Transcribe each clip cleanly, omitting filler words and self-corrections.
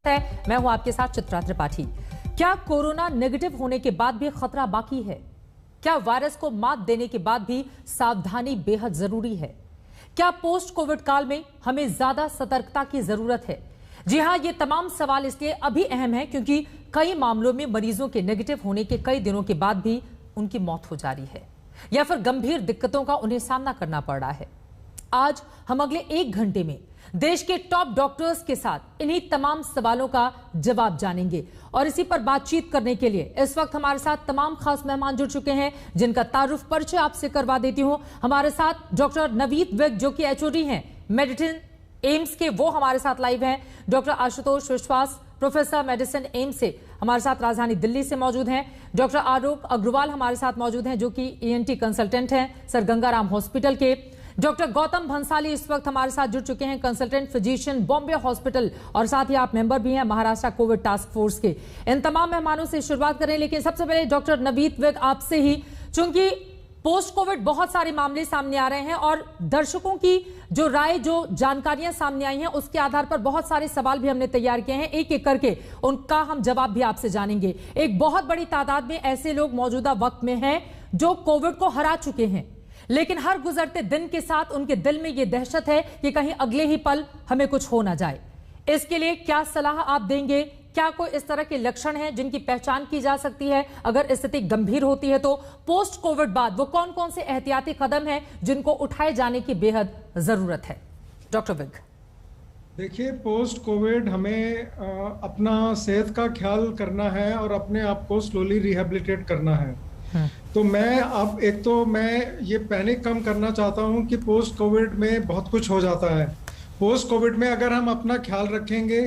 मैं हूं आपके साथ चित्रा त्रिपाठी। क्या कोरोना नेगेटिव होने के बाद भी खतरा बाकी है? क्या वायरस को मात देने के बाद भी सावधानी बेहद जरूरी है? क्या पोस्ट कोविड काल में हमें ज्यादा सतर्कता की जरूरत है? जी हां, ये तमाम सवाल इसलिए अभी अहम है क्योंकि कई मामलों में मरीजों के नेगेटिव होने के कई दिनों के बाद भी उनकी मौत हो जा रही है या फिर गंभीर दिक्कतों का उन्हें सामना करना पड़ रहा है। आज हम अगले 1 घंटे में देश के टॉप डॉक्टर्स के साथ इन्हीं तमाम सवालों का जवाब जानेंगे और इसी पर बातचीत करने के लिए इस वक्त हमारे साथ तमाम खास मेहमान जुड़ चुके हैं जिनका तारुफ परिचय आपसे करवा देती हूं। हमारे साथ डॉक्टर नवीद विग जो कि एचओडी हैं मेडिसिन एम्स के, वो हमारे साथ लाइव हैं। डॉक्टर आशुतोष विश्वास प्रोफेसर मेडिसिन एम्स से हमारे साथ राजधानी दिल्ली से मौजूद हैं। डॉक्टर आलोक अग्रवाल हमारे साथ मौजूद हैं जो कि ईएनटी कंसल्टेंट हैं सर गंगाराम हॉस्पिटल के। डॉक्टर गौतम भंसाली इस वक्त हमारे साथ जुड़ चुके हैं, कंसल्टेंट फिजिशियन बॉम्बे हॉस्पिटल, और साथ ही आप मेंबर भी हैं महाराष्ट्र कोविड टास्क फोर्स के। इन तमाम मेहमानों से शुरुआत करें, लेकिन सबसे पहले डॉक्टर नवीद विग आपसे ही, चूंकि पोस्ट कोविड बहुत सारे मामले सामने आ रहे हैं और दर्शकों की जो राय, जो जानकारियां सामने आई हैं, उसके आधार पर बहुत सारे सवाल भी हमने तैयार किए हैं। एक एक करके उनका हम जवाब भी आपसे जानेंगे। एक बहुत बड़ी तादाद में ऐसे लोग मौजूदा वक्त में हैं जो कोविड को हरा चुके हैं, लेकिन हर गुजरते दिन के साथ उनके दिल में यह दहशत है कि कहीं अगले ही पल हमें कुछ हो ना जाए। इसके लिए क्या सलाह आप देंगे? क्या कोई इस तरह के लक्षण हैं जिनकी पहचान की जा सकती है? अगर स्थिति गंभीर होती है तो पोस्ट कोविड बाद वो कौन कौन से एहतियाती कदम हैं जिनको उठाए जाने की बेहद जरूरत है? डॉक्टर विग। देखिए, पोस्ट कोविड हमें अपना सेहत का ख्याल करना है और अपने आप को स्लोली रिहेबिलिटेट करना है। तो मैं ये पैनिक कम करना चाहता हूं कि पोस्ट कोविड में बहुत कुछ हो जाता है। पोस्ट कोविड में अगर हम अपना ख्याल रखेंगे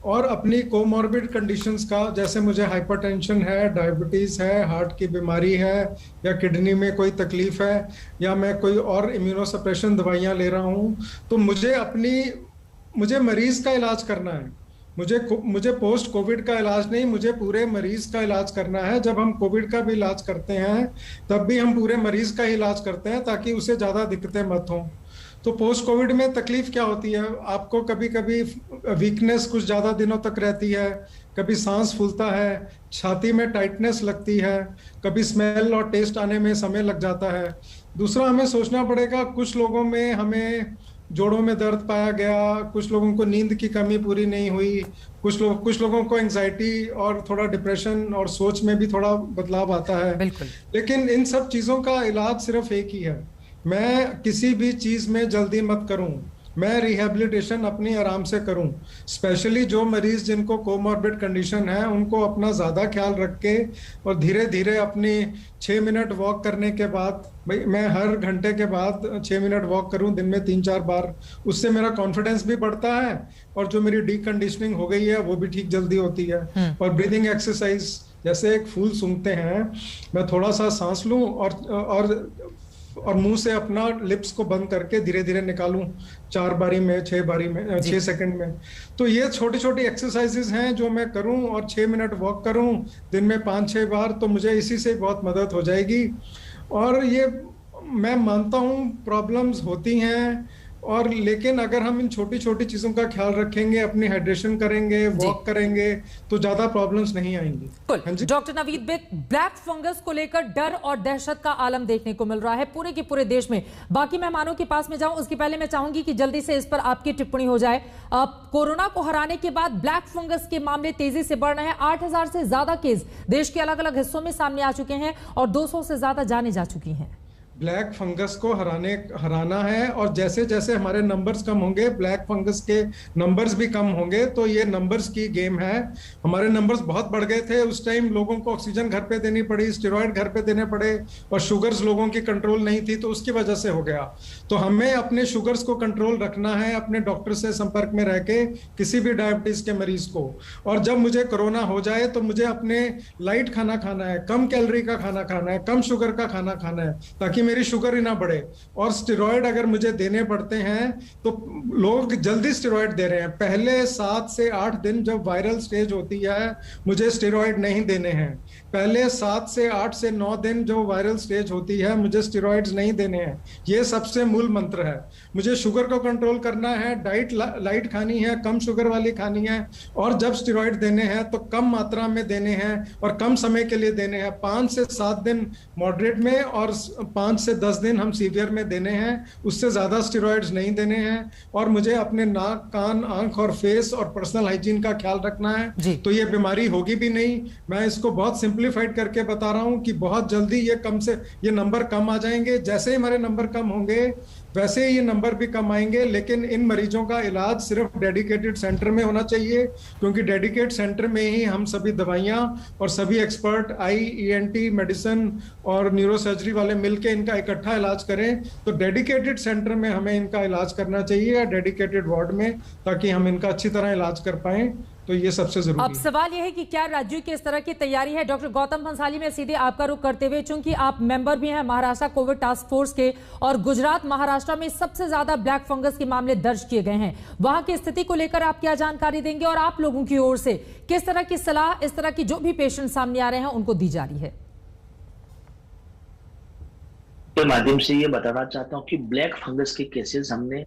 और अपनी कोमॉर्बिड कंडीशंस का, जैसे मुझे हाइपरटेंशन है, डायबिटीज है, हार्ट की बीमारी है, या किडनी में कोई तकलीफ है, या मैं कोई और इम्यूनोसप्रेशन दवाइयां ले रहा हूं, तो मुझे मरीज का इलाज करना है। मुझे पोस्ट कोविड का इलाज नहीं, मुझे पूरे मरीज का इलाज करना है। जब हम कोविड का भी इलाज करते हैं तब भी हम पूरे मरीज का ही इलाज करते हैं ताकि उसे ज़्यादा दिक्कतें मत हों। तो पोस्ट कोविड में तकलीफ क्या होती है? आपको कभी कभी वीकनेस कुछ ज़्यादा दिनों तक रहती है, कभी सांस फूलता है, छाती में टाइटनेस लगती है, कभी स्मेल और टेस्ट आने में समय लग जाता है। दूसरा, हमें सोचना पड़ेगा, कुछ लोगों में हमें जोड़ों में दर्द पाया गया, कुछ लोगों को नींद की कमी पूरी नहीं हुई, कुछ लोगों को एंजाइटी और थोड़ा डिप्रेशन और सोच में भी थोड़ा बदलाव आता है। बिल्कुल। लेकिन इन सब चीज़ों का इलाज सिर्फ एक ही है। मैं किसी भी चीज़ में जल्दी मत करूं, मैं रिहेबिलिटेशन अपनी आराम से करूं। स्पेशली जो मरीज जिनको कोमॉर्बिड कंडीशन है उनको अपना ज़्यादा ख्याल रख के और धीरे धीरे अपनी 6 मिनट वॉक करने के बाद, भाई मैं हर घंटे के बाद 6 मिनट वॉक करूं दिन में 3-4 बार, उससे मेरा कॉन्फिडेंस भी बढ़ता है और जो मेरी डीकंडीशनिंग हो गई है वो भी ठीक जल्दी होती है। और ब्रीदिंग एक्सरसाइज, जैसे एक फूल सूंघते हैं, मैं थोड़ा सा सांस लूं और मुंह से अपना लिप्स को बंद करके धीरे धीरे निकालूं 4 बारी में, 6 सेकंड में। तो ये छोटी छोटी एक्सरसाइजेस हैं जो मैं करूं और 6 मिनट वॉक करूं दिन में 5-6 बार, तो मुझे इसी से बहुत मदद हो जाएगी। और ये मैं मानता हूं प्रॉब्लम्स होती हैं, और लेकिन अगर हम इन छोटी छोटी चीजों का ख्याल रखेंगे, अपनी हाइड्रेशन करेंगे, वॉक करेंगे, तो ज्यादा प्रॉब्लम्स नहीं आएंगी। Doctor Naveed Vig, black fungus को लेकर डर और दहशत का आलम देखने को मिल रहा है पूरे के पूरे देश में। बाकी मेहमानों के पास में जाऊं उसके पहले मैं चाहूंगी कि जल्दी से इस पर आपकी टिप्पणी हो जाए। कोरोना को हराने के बाद ब्लैक फंगस के मामले तेजी से बढ़ रहे हैं। 8000 से ज्यादा केस देश के अलग अलग हिस्सों में सामने आ चुके हैं और 200 से ज्यादा जाने जा चुकी हैं। ब्लैक फंगस को हराना है, और जैसे जैसे हमारे नंबर्स कम होंगे, ब्लैक फंगस के नंबर्स भी कम होंगे। तो ये नंबर्स की गेम है। हमारे नंबर्स बहुत बढ़ गए थे उस टाइम, लोगों को ऑक्सीजन घर पे देनी पड़ी, स्टेरॉइड घर पे देने पड़े, और शुगर्स लोगों की कंट्रोल नहीं थी, तो उसकी वजह से हो गया। तो हमें अपने शुगर्स को कंट्रोल रखना है, अपने डॉक्टर से संपर्क में रह के, किसी भी डायबिटीज के मरीज को। और जब मुझे कोरोना हो जाए तो मुझे अपने लाइट खाना खाना है, कम कैलोरी का खाना खाना है, कम शुगर का खाना खाना है, ताकि मेरी शुगर ही ना बढ़े। और स्टेरॉयड अगर मुझे देने पड़ते हैं तो लोग जल्दी स्टेरॉयड दे रहे हैं। पहले 7 से 8 दिन जब वायरल स्टेज होती है मुझे स्टेरॉयड नहीं देने हैं। पहले 7 से 8 से 9 दिन जो वायरल स्टेज होती है मुझे स्टेरॉइड्स नहीं देने हैं। ये सबसे मूल मंत्र है। मुझे शुगर को कंट्रोल करना है, डाइट लाइट खानी है, कम शुगर वाली खानी है, और जब स्टेरॉइड देने हैं तो कम मात्रा में देने हैं और कम समय के लिए देने हैं। 5 से 7 दिन मॉडरेट में और 5 से 10 दिन हम सीवियर में देने हैं। उससे ज्यादा स्टेरॉइड्स नहीं देने हैं। और मुझे अपने नाक, कान, आंख और फेस और पर्सनल हाइजीन का ख्याल रखना है। तो ये बीमारी होगी भी नहीं। मैं इसको बहुत सिंप्लीफाइड करके बता रहा हूं कि बहुत जल्दी ये नंबर कम आ जाएंगे। जैसे ही हमारे नंबर कम होंगे वैसे ही ये नंबर भी कम आएंगे। लेकिन इन मरीजों का इलाज सिर्फ डेडिकेटेड सेंटर में होना चाहिए, क्योंकि डेडिकेटेड सेंटर में ही हम सभी दवाइयां और सभी एक्सपर्ट ENT, मेडिसिन और न्यूरोसर्जरी वाले मिलके इनका इकट्ठा इलाज करें। तो डेडिकेटेड सेंटर में हमें इनका इलाज करना चाहिए, या डेडिकेटेड वार्ड में, ताकि हम इनका अच्छी तरह इलाज कर पाएं। तो ये सबसे जरूरी है। अब सवाल यह है कि क्या राज्यों की इस तरह की तैयारी है? डॉक्टर गौतम भंसाली, में सीधे आपका रुख करते हुए, चूंकि आप मेंबर भी हैं महाराष्ट्र कोविड टास्क फोर्स के, और गुजरात, महाराष्ट्र में सबसे ज्यादा ब्लैक फंगस के मामले दर्ज किए गए हैं, वहां की स्थिति को लेकर आप क्या जानकारी देंगे और आप लोगों की ओर से किस तरह की सलाह इस तरह की जो भी पेशेंट सामने आ रहे हैं उनको दी जा रही है? के माध्यम से ये बताना चाहता हूं कि ब्लैक फंगस के केसेस हमने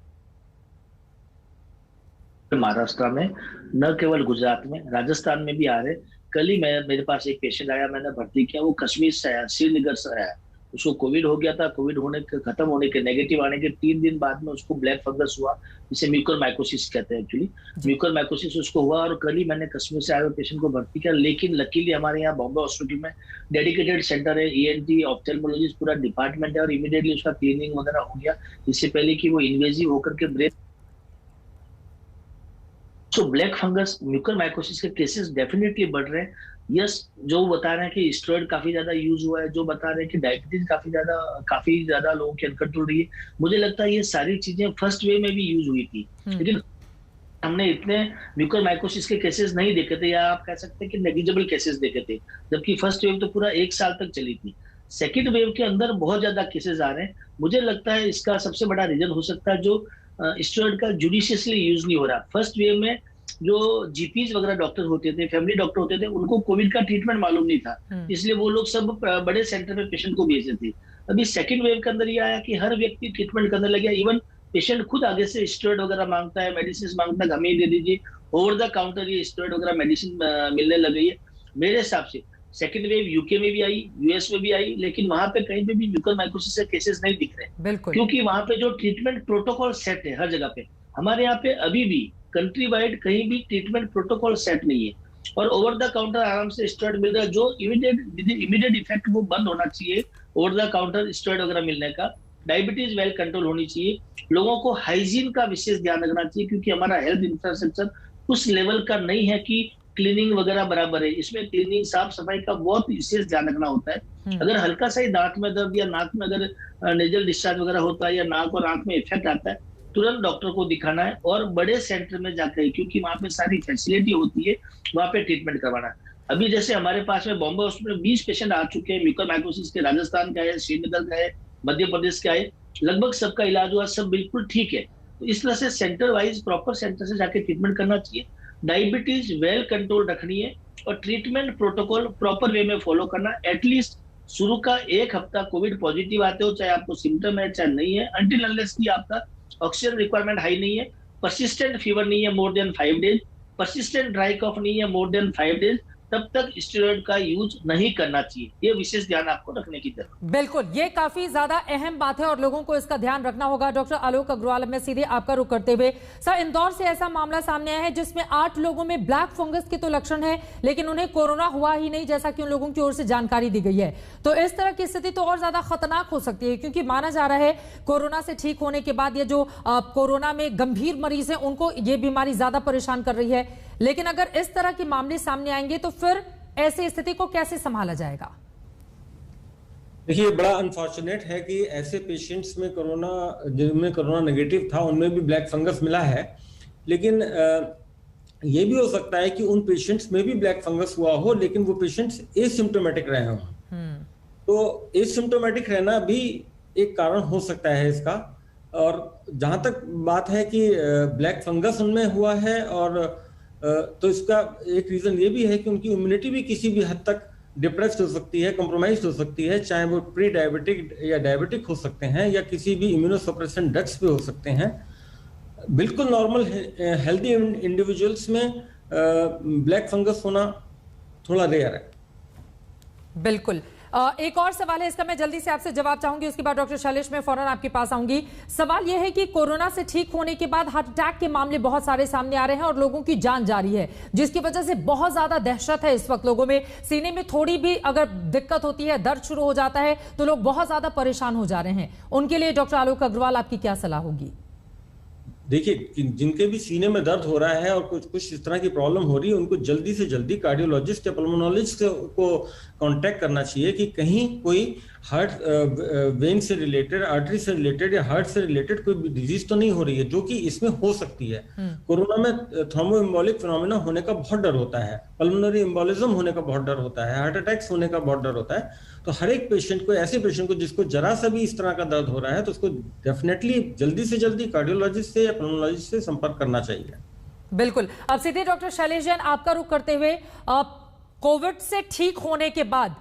महाराष्ट्र में, न केवल गुजरात में, राजस्थान में भी आ रहे। कल ही मेरे पास एक पेशेंट आया, मैंने भर्ती किया। वो कश्मीर से आया, श्रीनगर से आया। उसको कोविड हो गया था। कोविड खत्म होने के, नेगेटिव आने के 3 दिन बाद में उसको ब्लैक फंगस हुआ, जिसे म्यूकरमाइकोसिस कहते हैं एक्चुअली। म्यूकरमाइकोसिस उसको हुआ और कल ही मैंने कश्मीर से आए हुए पेशेंट को भर्ती किया। लेकिन लकीली हमारे यहाँ बॉम्बे हॉस्पिटल में डेडिकेटेड सेंटर है, ENT, ऑप्थेल्मोलॉजिस्ट पूरा डिपार्टमेंट है, और इमीडिएटली उसका क्लीनिंग वगैरह हो गया, इससे पहले कि वो इन्वेजिव होकर के ब्रेन। तो ब्लैक फंगस, म्यूकरमाइकोसिस के केसेस डेफिनेटली बढ़ रहे हैं। यस, जो बता रहे हैं कि स्टेरॉइड काफी ज्यादा यूज हुआ है, जो बता रहे हैं कि डायबिटीज काफी ज्यादा लोगों की अनकंट्रोल रही है। मुझे लगता है ये सारी चीजें फर्स्ट वेव में भी यूज हुई थी, लेकिन हमने इतने म्यूकरमाइकोसिस के केसेस नहीं देखे थे, या आप कह सकते हैं कि नेग्लिजिबल केसेस देखे थे, जबकि फर्स्ट वेव तो पूरा 1 साल तक चली थी। सेकेंड वेव के अंदर बहुत ज्यादा केसेस आ रहे हैं। मुझे लगता है इसका सबसे बड़ा रीजन हो सकता है जो स्टेरॉइड का जुडिशियसली यूज नहीं हो रहा। फर्स्ट वेव में जो GPs वगैरह डॉक्टर होते थे, फैमिली डॉक्टर होते थे, उनको कोविड का ट्रीटमेंट मालूम नहीं था, इसलिए वो लोग सब बड़े सेंटर में पेशेंट को भेजते थे। अभी सेकंड वेव के अंदर ये आया कि हर व्यक्ति ट्रीटमेंट करने लगे। इवन पेशेंट खुद आगे से स्टेरॉइड वगैरह मांगता है, मेडिसिन मांगता है, हमें दे दीजिए। ओवर द काउंटर ये स्टेरॉइड वगैरह मेडिसिन मिलने लगी है। मेरे हिसाब से सेकंड वेव यूके में भी आई, US में भी आई, लेकिन वहां पे कहीं पे भी म्यूकरमाइकोसिस के केसेस नहीं दिख रहे, क्योंकि वहां पे जो ट्रीटमेंट प्रोटोकॉल सेट है हर जगह पे। हमारे यहाँ पे अभी भी कंट्री वाइड कहीं भी ट्रीटमेंट प्रोटोकॉल सेट नहीं है, और ओवर द काउंटर आराम से स्टेरॉइड मिल रहा है। जो इमीडिएट इफेक्ट वो बंद होना चाहिए, ओवर द काउंटर स्टेरॉइड वगैरह मिलने का। डायबिटीज वेल कंट्रोल होनी चाहिए। लोगों को हाइजीन का विशेष ध्यान रखना चाहिए, क्योंकि हमारा हेल्थ इंफ्रास्ट्रक्चर उस लेवल का नहीं है कि क्लीनिंग वगैरह बराबर है। इसमें क्लीनिंग, साफ सफाई का बहुत विशेष ध्यान रखना होता है। अगर हल्का सा ही दांत में दर्द या नाक में अगर नेजल डिस्चार्ज वगैरह होता है, या नाक और आंख में इफेक्ट आता है, तुरंत डॉक्टर को दिखाना है, और बड़े सेंटर में जाकर, क्योंकि वहां पे सारी फैसिलिटी होती है, वहां पे ट्रीटमेंट करवाना है। अभी जैसे हमारे पास में बॉम्बे हॉस्पिटल में 20 पेशेंट आ चुके हैं म्यूकरमाइकोसिस के। राजस्थान का है, श्रीनगर का है, मध्य प्रदेश का है, लगभग सबका इलाज हुआ, सब बिल्कुल ठीक है। तो इस तरह से सेंटर वाइज प्रॉपर सेंटर से जाके ट्रीटमेंट करना चाहिए। डायबिटीज वेल कंट्रोल रखनी है, और ट्रीटमेंट प्रोटोकॉल प्रॉपर वे में फॉलो करना। एटलीस्ट शुरू का 1 हफ्ता कोविड पॉजिटिव आते हो, चाहे आपको सिम्टम है चाहे नहीं है, अनटिल अनलेस की आपका ऑक्सीजन रिक्वायरमेंट हाई नहीं है, persistent फीवर नहीं है more than 5 days, persistent dry cough नहीं है मोर देन 5 डेज, तब तक स्टेरॉइड का यूज नहीं करना चाहिए। ये विशेष ध्यान आपको रखने की जरूरत है। बिल्कुल, ये काफी ज्यादा अहम बात है और लोगों को इसका ध्यान रखना होगा। डॉक्टर आलोक अग्रवाल, में सीधे आपका रुख करते हुए, सर, इंदौर से ऐसा मामला सामने आया है जिसमें 8 लोगों में ब्लैक फंगस के तो लक्षण है, लेकिन उन्हें कोरोना हुआ ही नहीं, जैसा कि उन लोगों की ओर से जानकारी दी गई है। तो इस तरह की स्थिति तो और ज्यादा खतरनाक हो सकती है, क्योंकि माना जा रहा है कोरोना से ठीक होने के बाद ये जो कोरोना में गंभीर मरीज है उनको ये बीमारी ज्यादा परेशान कर रही है। लेकिन अगर इस तरह के मामले सामने आएंगे तो फिर ऐसी स्थिति को कैसे संभाला जाएगा? देखिए, बड़ा अनफॉर्चुनेट है कि ऐसे पेशेंट्स में जिनमें कोरोना नेगेटिव था, उनमें भी ब्लैक फंगस मिला है। लेकिन ये भी हो सकता है कि उन पेशेंट्स में भी ब्लैक फंगस हुआ हो, लेकिन वो पेशेंट्स एसिम्प्टोमेटिक रहे हों। तो एसिम्प्टोमेटिक रहना भी एक कारण हो सकता है इसका। और जहां तक बात है कि ब्लैक फंगस उनमें हुआ है, और तो इसका एक रीजन ये भी है कि उनकी इम्यूनिटी भी किसी भी हद तक डिप्रेस्ड हो सकती है, कॉम्प्रोमाइज हो सकती है, चाहे वो प्री डायबिटिक या डायबिटिक हो सकते हैं या किसी भी इम्यूनोसप्रेशन ड्रग्स पे हो सकते हैं। बिल्कुल नॉर्मल हेल्दी इंडिविजुअल्स में ब्लैक फंगस होना थोड़ा रेयर है। बिल्कुल। एक और सवाल है, इसका मैं जल्दी से आपसे जवाब चाहूंगी, उसके बाद डॉक्टर शैलेश में फौरन आपके पास आऊंगी। सवाल यह है कि कोरोना से ठीक होने के बाद हार्ट अटैक के मामले बहुत सारे सामने आ रहे हैं और लोगों की जान जा रही है, जिसकी वजह से बहुत ज्यादा दहशत है इस वक्त लोगों में। सीने में थोड़ी भी अगर दिक्कत होती है, दर्द शुरू हो जाता है, तो लोग बहुत ज्यादा परेशान हो जा रहे हैं। उनके लिए डॉक्टर आलोक अग्रवाल आपकी क्या सलाह होगी? देखिए, जिनके भी सीने में दर्द हो रहा है और कुछ इस तरह की प्रॉब्लम हो रही है, उनको जल्दी से जल्दी कार्डियोलॉजिस्ट या पल्मोनोलॉजिस्ट को कांटेक्ट करना चाहिए कि कहीं कोई हार्ट वेन से रिलेटेड, आर्टरी से रिलेटेड या हार्ट से रिलेटेड कोई डिजीज तो नहीं हो रही है, जो कि इसमें हो सकती है। कोरोना में थ्रोम्बोएम्बोलिक फिनोमेना होने का बहुत डर होता है, पल्मोनरी एम्बोलिज्म होने का बहुत डर होता है, हार्ट अटैक्स होने का बहुत डर होता है। तो हर एक पेशेंट को, ऐसे पेशेंट को जिसको जरा सा भी इस तरह का दर्द हो रहा है, तो उसको डेफिनेटली जल्दी से जल्दी कार्डियोलॉजिस्ट से या पल्मोनोलॉजिस्ट से संपर्क करना चाहिए। बिल्कुल। अब सीधे डॉक्टर शैलेश जैन आपका रुख करते हुए, कोविड से ठीक होने के बाद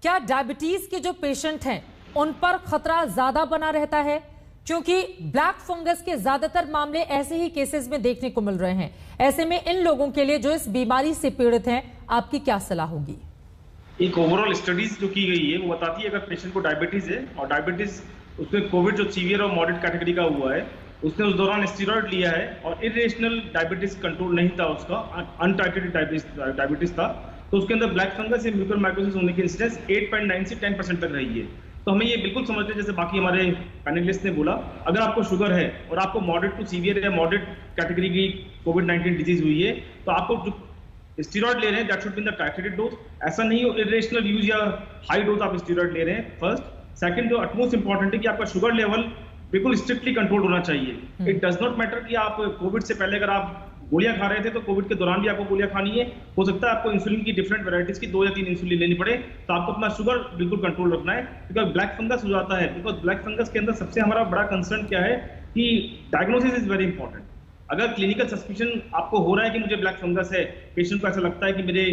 क्या डायबिटीज के जो पेशेंट हैं उन पर खतरा ज्यादा बना रहता है? क्योंकि ब्लैक फंगस के ज्यादातर मामले ऐसे ही केसेस में देखने को मिल रहे हैं। ऐसे में इन लोगों के लिए जो इस बीमारी से पीड़ित हैं, आपकी क्या सलाह होगी? एक ओवरऑल स्टडीज जो की गई है वो बताती है, अगर पेशेंट को डायबिटीज है और डायबिटीज उसमें कोविड जो सीवियर और मॉडरेट कैटेगरी का हुआ है, उसने उस दौरान स्टीरॉयड लिया है और इरेशनल डायबिटीज कंट्रोल नहीं था, उसका अनटाइटेड डायबिटीज था, तो उसके अंदर ब्लैक फंगस या म्यूकर माइकोसिस होने की इंसिडेंस 8.9 से 10% तक रही है। तो हमें ये बिल्कुल समझते हैं, जैसे बाकी हमारे पैनलिस्ट ने बोला, अगर आपको शुगर है और आपको मॉडरेट टू सीवियर या मॉडरेट कैटेगरी की कोविड-19 डिजीज हुई है, तो आपको जो स्टीरॉयड ले रहे हैं that should be in the titrated dose. ऐसा नहीं हो इरेशनल यूज या हाई डोज आप स्टीरॉयड ले रहे हैं, फर्स्ट। सेकंड, जो अटमोस्ट इंपॉर्टेंट है कि आपका शुगर लेवल बिल्कुल स्ट्रिक्टली कंट्रोल होना चाहिए। इट डज नॉट मैटर कि आप कोविड से पहले अगर आप गोलियां खा रहे थे तो कोविड के दौरान भी आपको गोलियां खानी है। हो सकता है आपको इंसुलिन की डिफरेंट वैरायटीज की 2 या 3 इंसुलिन लेनी पड़े, तो आपको अपना शुगर बिल्कुल कंट्रोल रखना है। बिकॉज ब्लैक फंगस हो जाता है, बिकॉज ब्लैक फंगस के अंदर सबसे हमारा बड़ा कंसर्न क्या है कि डायग्नोसिस इज वेरी इंपॉर्टेंट। अगर क्लिनिकल सस्पिशन आपको हो रहा है कि मुझे ब्लैक फंगस है, पेशेंट को ऐसा लगता है कि मेरे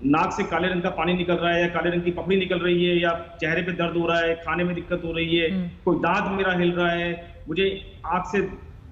नाक से काले रंग का पानी निकल रहा है या काले रंग की पपड़ी निकल रही है या चेहरे पे दर्द हो रहा है, खाने में दिक्कत हो रही है, कोई दांत मेरा हिल रहा है, मुझे आंख से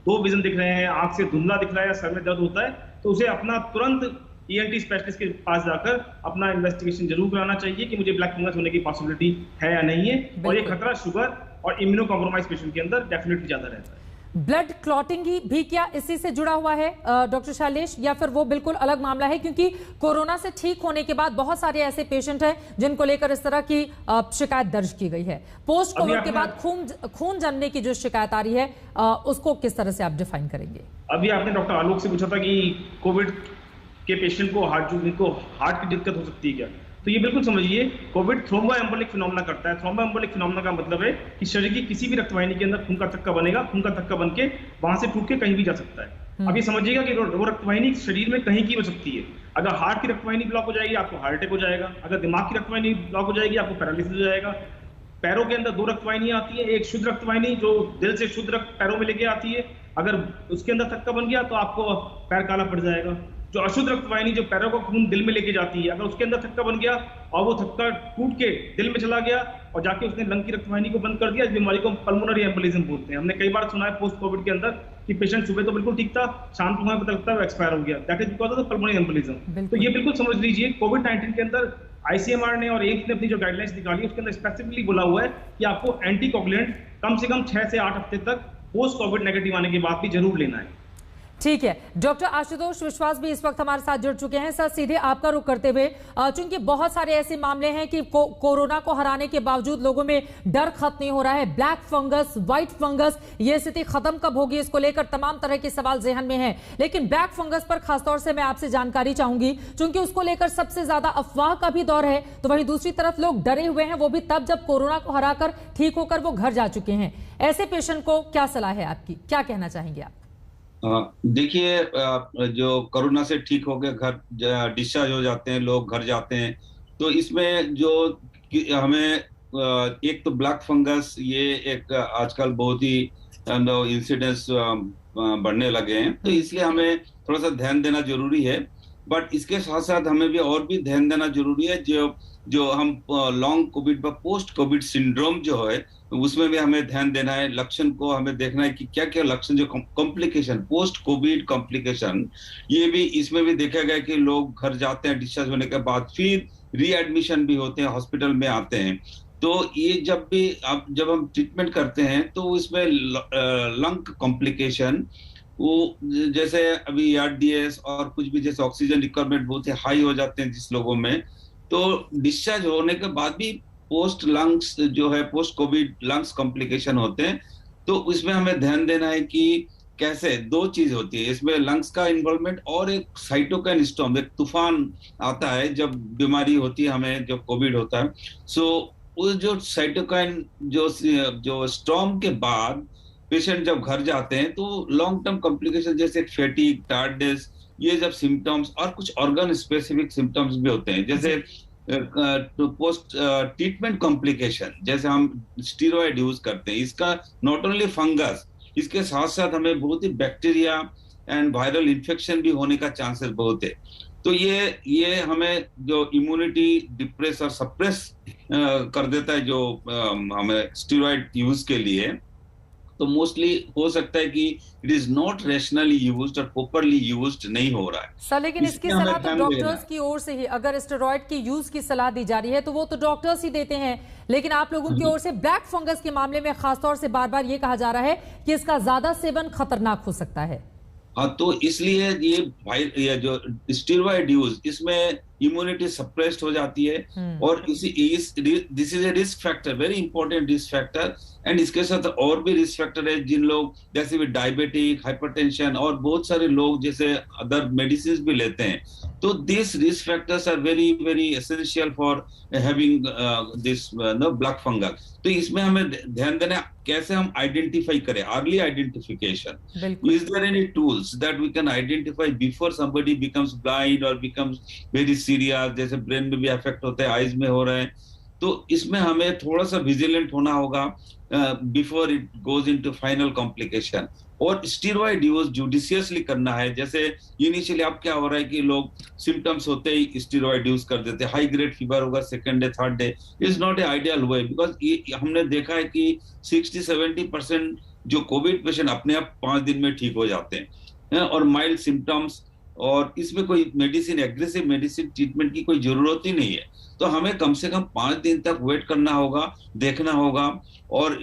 2 विजन दिख रहे हैं, आंख से धुंधला दिख रहा है या सर में दर्द होता है, तो उसे अपना तुरंत ENT स्पेशलिस्ट के पास जाकर अपना इन्वेस्टिगेशन जरूर कराना चाहिए कि मुझे ब्लैक फंगस होने की पॉसिबिलिटी है या नहीं है। और ये खतरा शुगर और इम्यूनो कॉम्प्रोमाइज पेशेंट के अंदर डेफिनेटली ज्यादा रहता है। ब्लड क्लॉटिंग भी क्या इसी से जुड़ा हुआ है डॉक्टर शैलेश, या फिर वो बिल्कुल अलग मामला है? क्योंकि कोरोना से ठीक होने के बाद बहुत सारे ऐसे पेशेंट हैं जिनको लेकर इस तरह की शिकायत दर्ज की गई है। पोस्ट कोविड के बाद खून जमने की जो शिकायत आ रही है, उसको किस तरह से आप डिफाइन करेंगे? अभी आपने डॉक्टर आलोक से पूछा था कि कोविड के पेशेंट को हार्ट की दिक्कत हो सकती है क्या, तो ये बिल्कुल समझिए, कोविड थ्रोम्बोएम्बोलिक फिनोमेना करता है। थ्रोम्बोएम्बोलिक फिनोमेना का मतलब है कि शरीर की किसी भी रक्तवाहिनी के अंदर खून का थक्का बनेगा, खून का थक्का बन के वहां से टूट के कहीं भी जा सकता है। अब ये समझिएगा कि वो रक्तवाहिनी शरीर में कहीं की हो सकती है। अगर हार्ट की रक्तवाहिनी ब्लॉक हो जाएगी, आपको हार्ट अटैक हो जाएगा। अगर दिमाग की रक्तवाहिनी ब्लॉक हो जाएगी, आपको पैरालिसिस हो जाएगा। पैरों के अंदर 2 रक्तवाहिनियां आती है, एक शुद्ध रक्तवाहिनी जो दिल से शुद्ध रक्त पैरों में लेके आती है, अगर उसके अंदर थक्का बन गया तो आपको पैर काला पड़ जाएगा। जो अशुद्ध रक्तवाहिनी जो पैरों का खून दिल में लेके जाती है, अगर उसके अंदर थक्का बन गया और वो थक्का टूट के दिल में चला गया और जाके उसने लंग की रक्तवाहिनी को बंद कर दिया, इस बीमारी को पल्मोनरी एम्बोलिज्म बोलते हैं। हमने कई बार सुना है पोस्ट कोविड के अंदर कि पेशेंट सुबह तो बिल्कुल ठीक था, शाम को हमें पता लगता है वो एक्सपायर हो गया, that is because of the pulmonary embolism. तो ये बिल्कुल समझ लीजिए, कोविड-19 के अंदर ICMR ने और एम्स ने अपनी जो गाइडलाइंस निकाली उसके अंदर स्पेसिफिकली बोला हुआ है कि आपको एंटीकोगुलेंट कम से कम 6 से 8 हफ्ते तक पोस्ट कोविड नेगेटिव आने के बाद भी जरूर लेना है। ठीक है। डॉक्टर आशुतोष विश्वास भी इस वक्त हमारे साथ जुड़ चुके हैं। सर, सीधे आपका रुख करते हुए, चूंकि बहुत सारे ऐसे मामले हैं कि कोरोना को हराने के बावजूद लोगों में डर खत्म नहीं हो रहा है। ब्लैक फंगस, व्हाइट फंगस, ये स्थिति खत्म कब होगी, इसको लेकर तमाम तरह के सवाल जेहन में हैं। लेकिन ब्लैक फंगस पर खासतौर से मैं आपसे जानकारी चाहूंगी, चूंकि उसको लेकर सबसे ज्यादा अफवाह का भी दौर है, तो वहीं दूसरी तरफ लोग डरे हुए हैं, वो भी तब जब कोरोना को हराकर ठीक होकर वो घर जा चुके हैं। ऐसे पेशेंट को क्या सलाह है आपकी, क्या कहना चाहेंगे आप? देखिए, जो कोरोना से ठीक हो गए घर डिस्चार्ज हो जाते हैं, लोग घर जाते हैं, तो इसमें जो हमें एक तो ब्लैक फंगस, ये एक आजकल बहुत ही इंसिडेंस बढ़ने लगे हैं, तो इसलिए हमें थोड़ा सा ध्यान देना जरूरी है। बट इसके साथ साथ हमें भी और भी ध्यान देना जरूरी है, जो जो हम लॉन्ग कोविड व पोस्ट कोविड सिंड्रोम जो है उसमें भी हमें ध्यान देना है। लक्षण को हमें देखना है कि क्या क्या लक्षण, जो कॉम्प्लिकेशन, पोस्ट कोविड कॉम्प्लिकेशन, ये भी इसमें भी देखा गया कि लोग घर जाते हैं डिस्चार्ज होने के बाद, फिर रीएडमिशन भी होते हैं, हॉस्पिटल में आते हैं। तो ये जब हम ट्रीटमेंट करते हैं तो इसमें लंग कॉम्प्लिकेशन, वो जैसे अभी आरडीएस और कुछ भी, जैसे ऑक्सीजन रिक्वायरमेंट बहुत ही हाई हो जाते हैं जिस लोगों में, तो डिस्चार्ज होने के बाद भी पोस्ट लंग्स जो है, पोस्ट कोविड लंग्स कॉम्प्लिकेशन होते हैं। तो उसमें हमें ध्यान देना है कि कैसे, दो चीज होती है इसमें, लंग्स का इन्वॉल्वमेंट और एक साइटोकाइन स्टॉर्म, एक तूफान आता है जब बीमारी होती है हमें, जब कोविड होता है। सो वो जो साइटोकाइन जो स्टॉर्म के बाद पेशेंट जब घर जाते हैं तो लॉन्ग टर्म कॉम्प्लिकेशन जैसे फैटिग, टायर्डनेस, ये जब सिम्टम्स और कुछ ऑर्गन स्पेसिफिक सिम्टम्स भी होते हैं, जैसे पोस्ट ट्रीटमेंट कॉम्प्लिकेशन, जैसे हम स्टीरॉयड यूज करते हैं, इसका नॉट ओनली फंगस, इसके साथ साथ हमें बहुत ही बैक्टीरिया एंड वायरल इन्फेक्शन भी होने का चांसेस बहुत है। तो ये हमें जो इम्यूनिटी डिप्रेस और सप्रेस कर देता है जो हमें स्टीरॉयड यूज के लिए। तो मोस्टली हो सकता है कि it is not rationally used और प्रॉपरली यूज्ड नहीं हो रहा है सर। लेकिन इसकी सलाह तो डॉक्टर्स की ओर से ही, अगर स्टेरॉइड की यूज की सलाह दी जा रही है तो वो तो डॉक्टर्स ही देते हैं, लेकिन आप लोगों की ओर से ब्लैक फंगस के मामले में खासतौर से बार बार ये कहा जा रहा है कि इसका ज्यादा सेवन खतरनाक हो सकता है। हाँ, तो इसलिए ये जो स्टीरॉयड यूज, इसमें इम्यूनिटी सप्रेस्ड हो जाती है और this is a risk factor, very important risk factor. And इसके साथ और भी रिस्क फैक्टर है, जिन लोग जैसे भी डायबिटिक, हाइपरटेंशन और बहुत सारे लोग जैसे अदर मेडिसिन भी लेते हैं, तो this risk factors are very very essential for having this black fungus. तो इसमें हमें ध्यान देना कैसे हम आइडेंटिफाई करें, early identification. Is there any tools that we can identify before somebody becomes blind और बिकम्स वेरी सीरियस, जैसे ब्रेन में भी अफेक्ट होता है, आईज में हो रहे हैं। तो इसमें हमें थोड़ा सा विजिलेंट होना होगा before it goes into final complication. और स्टीरॉयड यूज जुडिशियसली करना है। जैसे इनिशियली अब क्या हो रहा है कि लोग सिम्टम्स होते ही स्टीरॉयड यूज कर देते हैं, हाई ग्रेड फीवर होगा second day, third day, is not a ideal way, because हमने देखा है कि 60-70% जो कोविड पेशेंट अपने आप 5 दिन में ठीक हो जाते हैं और माइल्ड सिम्टम्स, और इसमें कोई मेडिसिन, एग्रेसिव मेडिसिन ट्रीटमेंट की कोई जरूरत ही नहीं है। तो हमें कम से कम 5 दिन तक वेट करना होगा, देखना होगा और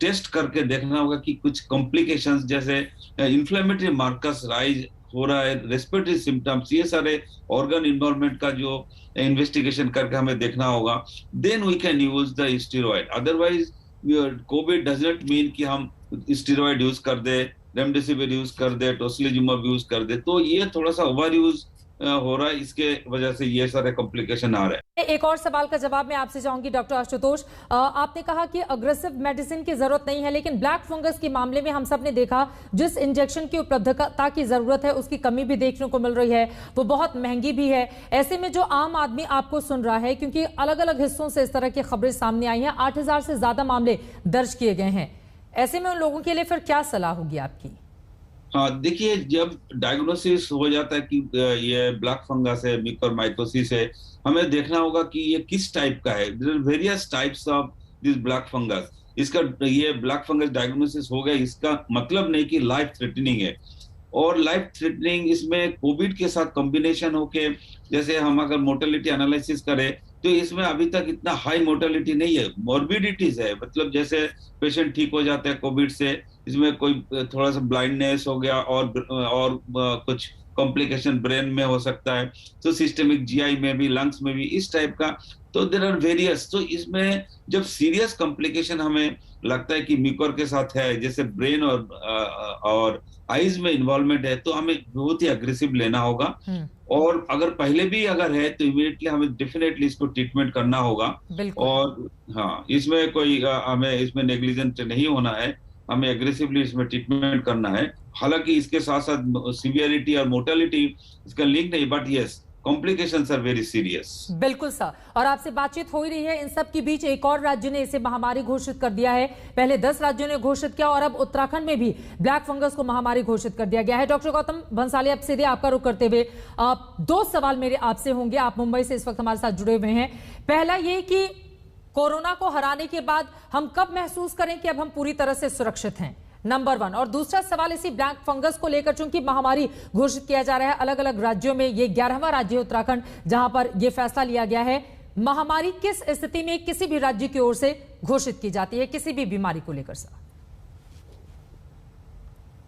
टेस्ट करके देखना होगा कि कुछ कॉम्प्लिकेशंस जैसे इन्फ्लेमेटरी मार्कर्स राइज हो रहा है, रेस्पिरेटरी सिम्टम्स, ये सारे ऑर्गन इन्वॉल्वमेंट का जो इन्वेस्टिगेशन करके हमें देखना होगा, then we can use the steroid. Otherwise covid does not mean कि हम स्टीरॉयड यूज कर दे, रेमडेसिविर यूज कर दे, टोसिलिजुमैब यूज कर दे, तो ये थोड़ा सा ओवर यूज हो रहा है, इसके वजह से ये सारे कॉम्प्लिकेशन आ रहे हैं। एक और सवाल का जवाब मैं आपसे चाहूंगी डॉक्टर आशुतोष, आपने कहा कि अग्रेसिव मेडिसिन की जरूरत नहीं है, लेकिन ब्लैक फंगस के मामले में हम सब ने देखा जिस इंजेक्शन की उपलब्धता की जरूरत है उसकी कमी भी देखने को मिल रही है, वो बहुत महंगी भी है। ऐसे में जो आम आदमी आपको सुन रहा है, क्योंकि अलग अलग हिस्सों से इस तरह की खबरें सामने आई हैं, 8000 से ज्यादा मामले दर्ज किए गए हैं, ऐसे में उन लोगों के लिए फिर क्या सलाह होगी आपकी? हाँ, देखिए, जब डायग्नोसिस हो जाता है कि ये ब्लैक फंगस है, म्यूकोरमाइकोसिस है, हमें देखना होगा कि ये किस टाइप का है। There are various types of this black fungus. इसका ये ब्लैक फंगस डायग्नोसिस हो गया, इसका मतलब नहीं कि लाइफ थ्रेटनिंग है। और लाइफ थ्रेटनिंग इसमें कोविड के साथ कॉम्बिनेशन होके, जैसे हम अगर मोर्टेलिटी एनालिसिस करें तो इसमें अभी तक इतना हाई मोर्टेलिटी नहीं है, मॉर्बिडिटीज है, मतलब जैसे पेशेंट ठीक हो जाते हैं कोविड से, इसमें कोई थोड़ा सा ब्लाइंडनेस हो गया और कुछ कॉम्प्लिकेशन ब्रेन में हो सकता है, तो सिस्टेमिक जीआई में भी, लंग्स में भी, इस टाइप का। तो देयर आर वेरियस। तो इसमें जब सीरियस कॉम्प्लिकेशन हमें लगता है कि म्यूकोर के साथ है, जैसे ब्रेन और आईज में इन्वॉल्वमेंट है, तो हमें बहुत ही अग्रेसिव लेना होगा। और अगर पहले भी अगर है तो इमीडिएटली हमें डेफिनेटली इसको ट्रीटमेंट करना होगा। और हाँ, इसमें कोई हमें इसमें नेग्लिजेंट नहीं होना है, हमें एग्रेसिवली इसमें ट्रीटमेंट करना है। हालांकि इसके साथ साथ सीवियरिटी और मोर्टेलिटी इसका लिंक नहीं, but yes, complications are very serious. बिल्कुल सर, और आपसे बातचीत हो ही रही है। इन सब के बीच एक और राज्य ने इसे महामारी घोषित कर दिया है। पहले 10 राज्यों ने घोषित किया और अब उत्तराखंड में भी ब्लैक फंगस को महामारी घोषित कर दिया गया है। डॉक्टर गौतम भंसाली, अब सीधे आपका रुख करते हुए 2 सवाल मेरे आपसे होंगे। आप मुंबई से इस वक्त हमारे साथ जुड़े हुए हैं। पहला ये कि कोरोना को हराने के बाद हम कब महसूस करें कि अब हम पूरी तरह से सुरक्षित हैं, नंबर 1। और दूसरा सवाल इसी ब्लैक फंगस को लेकर, चूंकि महामारी घोषित किया जा रहा है अलग अलग राज्यों में, ये 11वां राज्य है उत्तराखंड जहां पर यह फैसला लिया गया है। महामारी किस स्थिति में किसी भी राज्य की ओर से घोषित की जाती है किसी भी बीमारी को लेकर? सर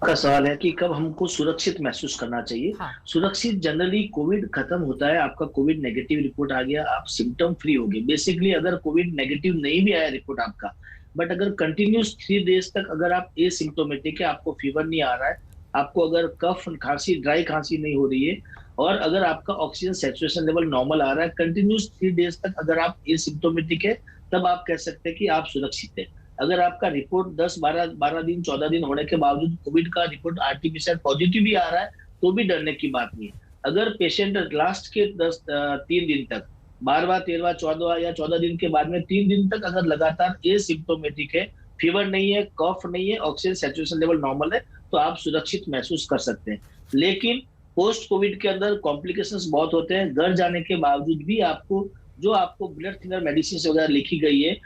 का सवाल है कि कब हमको सुरक्षित महसूस करना चाहिए। हाँ। सुरक्षित जनरली कोविड खत्म होता है, आपका कोविड नेगेटिव रिपोर्ट आ गया, आप सिम्टम फ्री हो गए। बेसिकली अगर कोविड नेगेटिव नहीं भी आया रिपोर्ट आपका, बट अगर कंटिन्यूस 3 डेज तक अगर आप एसिम्प्टोमेटिक है, आपको फीवर नहीं आ रहा है, आपको अगर कफ खांसी ड्राई खांसी नहीं हो रही है, और अगर आपका ऑक्सीजन सैचुरेशन लेवल नॉर्मल आ रहा है, कंटिन्यूस 3 डेज तक अगर आप एसिम्प्टोमेटिक है, तब आप कह सकते हैं कि आप सुरक्षित है। अगर आपका रिपोर्ट 10-12 दिन 14 दिन होने के बावजूद कोविड का रिपोर्ट आरटी-पीसीआर पॉजिटिव भी आ रहा है, तो भी डरने की बात नहीं है। अगर पेशेंट लास्ट के 3 दिन तक 12वां 13वां 14वां या 14 दिन के बाद में 3 दिन तक अगर लगातार एसिम्प्टोमेटिक है, फीवर नहीं है, कफ नहीं है, ऑक्सीजन सैचुरेशन लेवल नॉर्मल है, तो आप सुरक्षित महसूस कर सकते हैं। लेकिन पोस्ट कोविड के अंदर कॉम्प्लिकेशंस बहुत होते हैं। घर जाने के बावजूद भी आपको जो आपको ब्लड थिनर मेडिसिन वगैरह लिखी गई है,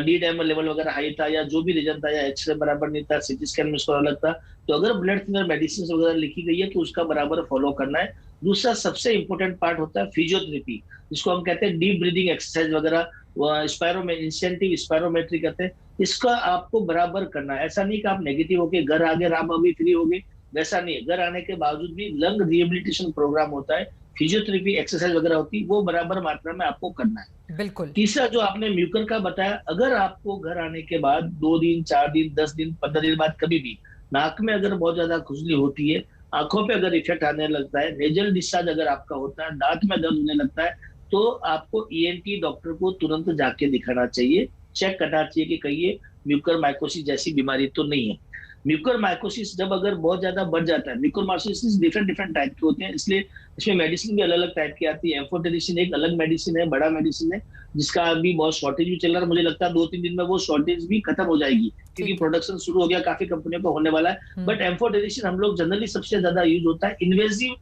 डी डायमर लेवल वगैरह हाई था या जो भी रीजन था, या एक्सरे बराबर नहीं था, सीटी स्कैन में उसको अलग था, तो अगर ब्लड थिनर मेडिसिन वगैरह लिखी गई है तो उसका बराबर फॉलो करना है। दूसरा सबसे इंपॉर्टेंट पार्ट होता है फिजियोथेरेपी, जिसको हम कहते हैं डीप ब्रीदिंग एक्सरसाइज वगैरह, इंसेंटिव स्पायरोमेट्री कहते हैं, इसका आपको बराबर करना है। ऐसा नहीं कि आप नेगेटिव होके घर आ गए, आप अभी फ्री हो गए, वैसा नहीं है। घर आने के बावजूद भी लंग रिहेबिलिटेशन प्रोग्राम होता है, फिजियोथेरेपी एक्सरसाइज वगैरह होती है, वो बराबर मात्रा में आपको करना है। बिल्कुल। तीसरा जो आपने म्यूकर का बताया, अगर आपको घर आने के बाद 2 दिन 4 दिन 10 दिन 15 दिन बाद कभी भी नाक में अगर बहुत ज्यादा खुजली होती है, आंखों पे अगर इफेक्ट आने लगता है, नेजल डिस्चार्ज अगर आपका होता है, दांत में दर्द होने लगता है, तो आपको ईएनटी डॉक्टर को तुरंत जाके दिखाना चाहिए, चेक करना चाहिए कि कहीं ये म्यूकर माइकोसिस जैसी बीमारी तो नहीं है। म्यूकर माइकोसिस जब अगर बहुत ज्यादा बढ़ जाता है, म्यूकर माइकोसिस डिफरेंट टाइप के होते हैं, इसलिए इसमें मेडिसिन भी अलग अलग टाइप की आती है। एम्फोटेरिसिन एक अलग मेडिसिन है, बड़ा मेडिसिन है, जिसका अभी बहुत शॉर्टेज भी चल रहा है। मुझे लगता है 2-3 दिन में वो शॉर्टेज भी खत्म हो जाएगी, क्योंकि प्रोडक्शन शुरू हो गया, काफी कंपनियों को होने वाला है। बट एम्फोटेरिसिन हम लोग जनरली सबसे ज्यादा यूज होता है इन्वेजिव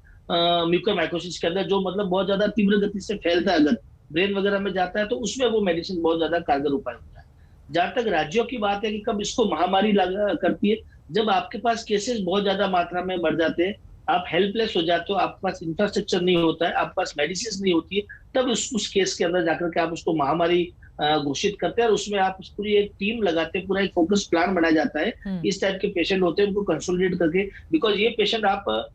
म्यूकर माइकोसिस के अंदर, जो मतलब बहुत ज्यादा तीव्र गति से फैलता है, अगर ब्रेन वगैरह में जाता है तो उसमें वो मेडिसिन बहुत ज्यादा कारगर उपाय होता है। जहां तक राज्यों की बात है कि कब इसको महामारी करती है, जब आपके पास केसेस बहुत ज्यादा मात्रा में बढ़ जाते हैं, आप हेल्पलेस हो जाते हो, आपके पास इंफ्रास्ट्रक्चर नहीं होता है, आपके पास मेडिसिन नहीं होती है, तब उस केस के अंदर जाकर के आप उसको महामारी घोषित करते हैं, और उसमें आप पूरी एक टीम लगाते हैं, पूरा एक फोकस प्लान बनाया जाता है। इस टाइप के पेशेंट होते हैं, उनको कंसोलिडेट करके, बिकॉज ये पेशेंट आप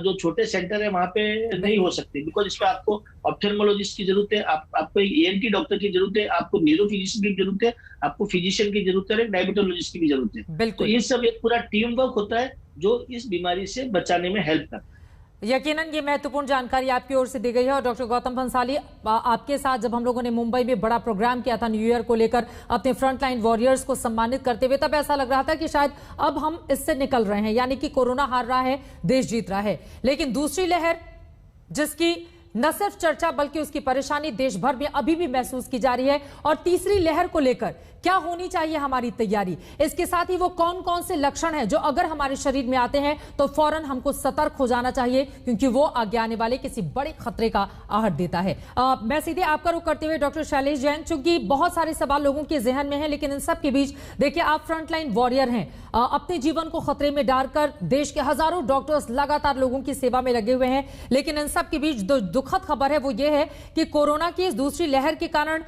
जो छोटे सेंटर है वहां पे नहीं हो सकते, बिकॉज इसमें आपको ऑप्थेल्मोलॉजिस्ट की जरूरत है, आपको ईएनटी डॉक्टर की जरूरत है, आपको न्यूरोफिजिशियन की जरूरत है, आपको फिजिशियन की जरूरत है, डायबिटोलॉजिस्ट की भी जरूरत है। तो ये सब एक पूरा टीम वर्क होता है जो इस बीमारी से बचाने में हेल्प करता है। यकीनन ये महत्वपूर्ण जानकारी आपकी ओर से दी गई है। और डॉक्टर गौतम भंसाली, आपके साथ जब हम लोगों ने मुंबई में बड़ा प्रोग्राम किया था न्यू ईयर को लेकर अपने फ्रंटलाइन वॉरियर्स को सम्मानित करते हुए, तब ऐसा लग रहा था कि शायद अब हम इससे निकल रहे हैं, यानी कि कोरोना हार रहा है, देश जीत रहा है। लेकिन दूसरी लहर, जिसकी न सिर्फ चर्चा बल्कि उसकी परेशानी देश भर में अभी भी महसूस की जा रही है, और तीसरी लहर को लेकर क्या होनी चाहिए हमारी तैयारी, इसके साथ ही वो कौन कौन से लक्षण हैं जो अगर हमारे शरीर में आते हैं तो फौरन हमको सतर्क हो जाना चाहिए, क्योंकि वो आगे आने वाले किसी बड़े खतरे का आहट देता है। मैं सीधे आपका रुख करते हुए डॉक्टर शैलेश जैन, चूंकि बहुत सारे सवाल लोगों के जहन में हैं, लेकिन इन सब के बीच देखिए आप फ्रंटलाइन वॉरियर हैं, अपने जीवन को खतरे में डालकर देश के हजारों डॉक्टर्स लगातार लोगों की सेवा में लगे हुए हैं। लेकिन इन सब के बीच दुखद खबर है वो ये है कि कोरोना की इस दूसरी लहर के कारण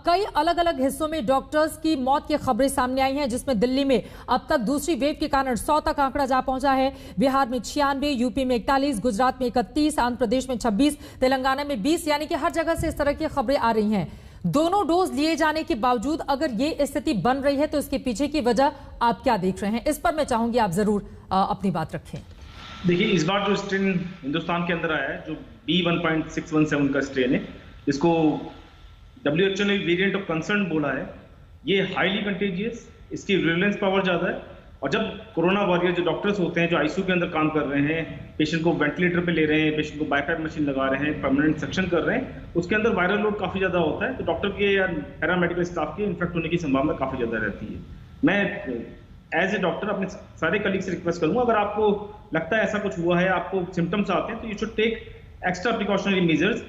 कई अलग अलग हिस्सों में डॉक्टर्स की मौत की खबरें सामने आई हैं, जिसमें दिल्ली में अब तक दूसरी वेव के कारण 100 तक आंकड़ा जा पहुंचा है, बिहार में 96, यूपी में 41, गुजरात में 31, आंध्र प्रदेश में 26, तेलंगाना में 20, यानी कि हर जगह से इस तरह की खबरें आ रही हैं। दोनों डोज लिए जाने के बावजूद अगर ये स्थिति बन रही है तो इसके पीछे की वजह आप क्या देख रहे हैं? इस पर मैं चाहूंगी आप जरूर अपनी बात रखें। देखिए, इस बार जो स्ट्रेन हिंदुस्तान के अंदर आया है, जो B1.617 का स्ट्रेन है, इसको WHO ने वेरिएंट ऑफ कंसर्न बोला है। ये हाईली कंटेजियस, इसकी विरुलेंस पावर ज्यादा है, और जब कोरोना वॉरियर जो डॉक्टर्स होते हैं, जो आईसीयू के अंदर काम कर रहे हैं, पेशेंट को वेंटिलेटर पे ले रहे हैं, पेशेंट को बाईपैप मशीन लगा रहे हैं, परमानेंट सक्शन कर रहे हैं, उसके अंदर वायरल लोड काफ़ी ज़्यादा होता है, तो डॉक्टर के या पैरामेडिकल स्टाफ के इन्फेक्ट होने की संभावना काफ़ी ज़्यादा रहती है। मैं एज ए डॉक्टर अपने सारे कलीग से रिक्वेस्ट करूँगा, अगर आपको लगता है ऐसा कुछ हुआ है, आपको सिम्टम्स आते हैं, तो you should take extra precautionary measures.